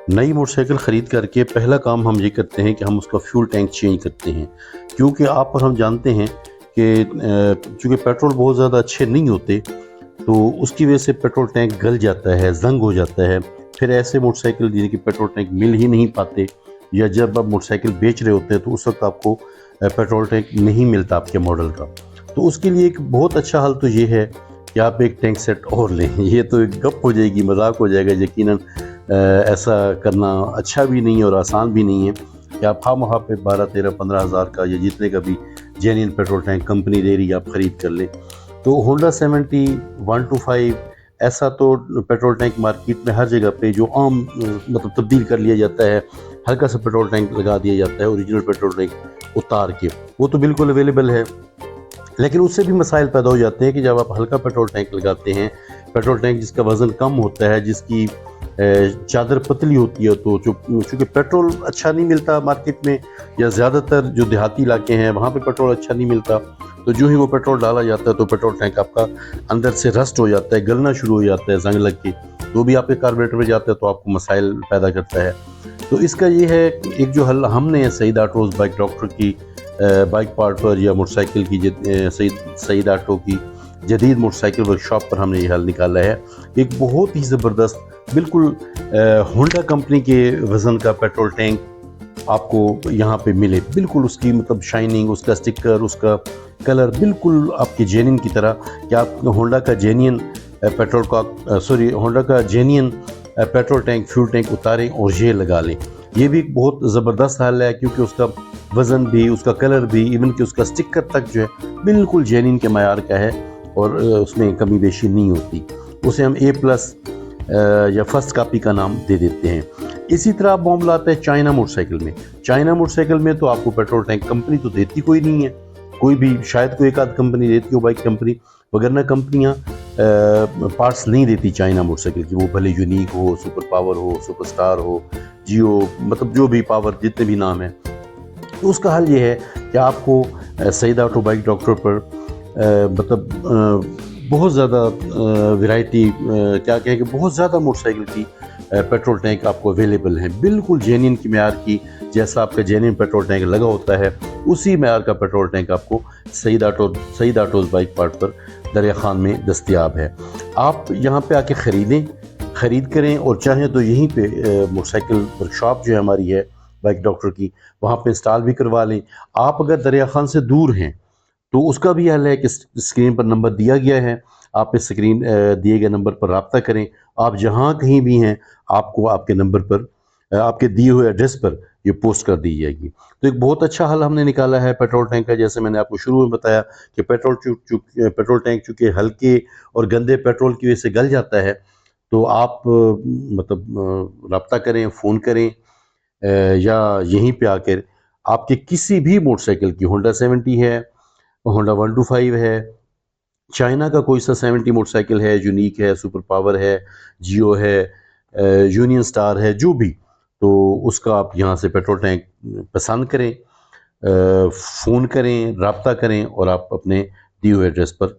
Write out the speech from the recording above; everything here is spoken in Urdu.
نئی موٹر سائیکل خرید کر کے پہلا کام ہم یہ کرتے ہیں کہ ہم اس کا فیول ٹینک چینج کرتے ہیں، کیونکہ آپ اور ہم جانتے ہیں کہ چونکہ پیٹرول بہت زیادہ اچھے نہیں ہوتے تو اس کی وجہ سے پیٹرول ٹینک گل جاتا ہے، زنگ ہو جاتا ہے، پھر ایسے موٹر سائیکل جن کے پیٹرول ٹینک مل ہی نہیں پاتے، یا جب آپ موٹر سائیکل بیچ رہے ہوتے ہیں تو اس وقت آپ کو پیٹرول ٹینک نہیں ملتا آپ کے ماڈل کا، تو اس کے لیے ایک بہت اچھا حل تو یہ ہے کہ آپ ایک ٹینک سیٹ اور لیں۔ یہ تو ایک گپ ہو جائے گی، مذاق ہو جائے گا، یقیناً ایسا کرنا اچھا بھی نہیں ہے اور آسان بھی نہیں ہے کہ آپ خواہ مخواہ پہ 12 13 15 ہزار کا یا جتنے کا بھی جینین پیٹرول ٹینک کمپنی دے رہی ہے آپ خرید کر لیں۔ تو ہونڈا 70 125 ایسا تو پیٹرول ٹینک مارکیٹ میں ہر جگہ پہ جو عام مطلب تبدیل کر لیا جاتا ہے، ہلکا سا پیٹرول ٹینک لگا دیا جاتا ہے اوریجنل پیٹرول ٹینک اتار کے، وہ تو بالکل اویلیبل ہے۔ لیکن اس سے بھی مسائل پیدا ہو جاتے ہیں کہ جب آپ ہلکا پیٹرول ٹینک لگاتے ہیں، پیٹرول ٹینک جس کا وزن کم ہوتا ہے، جس کی چادر پتلی ہوتی ہے، تو چونکہ پیٹرول اچھا نہیں ملتا مارکیٹ میں، یا زیادہ تر جو دیہاتی علاقے ہیں وہاں پہ پیٹرول اچھا نہیں ملتا، تو جو ہی وہ پیٹرول ڈالا جاتا ہے تو پیٹرول ٹینک آپ کا اندر سے رسٹ ہو جاتا ہے، گلنا شروع ہو جاتا ہے زنگ لگ کے، تو بھی آپ کے کاربوریٹر میں جاتا ہے تو آپ کو مسائل پیدا کرتا ہے۔ تو اس کا یہ ہے ایک جو حل ہم نے سعید آٹوز بائک ڈاکٹر کی بائک پارٹ پر یا موٹر سائیکل کی سعید آٹو کی جدید موٹر سائیکل ورکشاپ پر ہم نے یہ حل نکالا ہے، ایک بہت ہی زبردست بالکل ہونڈا کمپنی کے وزن کا پیٹرول ٹینک آپ کو یہاں پہ ملے، بالکل اس کی مطلب شائننگ، اس کا سٹکر، اس کا کلر بالکل آپ کے جینین کی طرح، کہ آپ ہونڈا کا جینین ہونڈا کا جینین پیٹرول ٹینک فیول ٹینک اتاریں اور یہ لگا لیں۔ یہ بھی ایک بہت زبردست حل ہے، کیونکہ اس کا وزن بھی، اس کا کلر بھی، ایون کہ اس کا سٹکر تک جو ہے بالکل جینین کے معیار کا ہے اور اس میں کمی بیشی نہیں ہوتی، اسے ہم A+ یا فرسٹ کاپی کا نام دے دیتے ہیں۔ اسی طرح اب معاملہ آتا ہے چائنا موٹر سائیکل میں۔ چائنا موٹر سائیکل میں تو آپ کو پیٹرول ٹینک کمپنی تو دیتی کوئی نہیں ہے، کوئی بھی شاید کوئی ایک آدھ کمپنی دیتی ہو بائک کمپنی، وگرنہ کمپنیاں پارٹس نہیں دیتی چائنا موٹر سائیکل کی، وہ بھلے یونیک ہو، سپر پاور ہو، سپر سٹار ہو، جیو، مطلب جو بھی پاور جتنے بھی نام ہیں۔ تو اس کا حل یہ ہے کہ آپ کو سعید آٹو بائک ڈاکٹر پر مطلب بہت زیادہ ورائٹی، کیا کہیں کہ بہت زیادہ موٹر سائیکل کی پیٹرول ٹینک آپ کو اویلیبل ہیں، بالکل جینین کی معیار کی، جیسا آپ کا جینین پیٹرول ٹینک لگا ہوتا ہے اسی معیار کا پیٹرول ٹینک آپ کو سعید آٹوز بائک پارٹ پر دریا خان میں دستیاب ہے۔ آپ یہاں پہ آ کے خرید کریں، اور چاہیں تو یہیں پہ موٹر سائیکل ورکشاپ جو ہے ہماری ہے بائک ڈاکٹر کی، وہاں پہ انسٹال بھی کروا لیں۔ آپ اگر دریا خان سے دور ہیں تو اس کا بھی حل ہے کہ اسکرین پر نمبر دیا گیا ہے، آپ اس اسکرین دیے گئے نمبر پر رابطہ کریں، آپ جہاں کہیں بھی ہیں آپ کو آپ کے نمبر پر، آپ کے دیے ہوئے ایڈریس پر یہ پوسٹ کر دی جائے گی۔ تو ایک بہت اچھا حل ہم نے نکالا ہے پیٹرول ٹینک کا، جیسے میں نے آپ کو شروع میں بتایا کہ پیٹرول ٹینک چونکہ ہلکے اور گندے پیٹرول کی وجہ سے گل جاتا ہے، تو آپ مطلب رابطہ کریں، فون کریں، یا یہیں پہ آ کر آپ کے کسی بھی موٹر سائیکل کی، ہونڈا 70 ہے، ہونڈا 125 ہے، چائنا کا کوئی سا 70 موٹر سائیکل ہے، یونیک ہے، سپر پاور ہے، جیو ہے، یونین سٹار ہے، جو بھی، تو اس کا آپ یہاں سے پیٹرول ٹینک پسند کریں، فون کریں، رابطہ کریں، اور آپ اپنے دیے ہوئے ایڈریس پر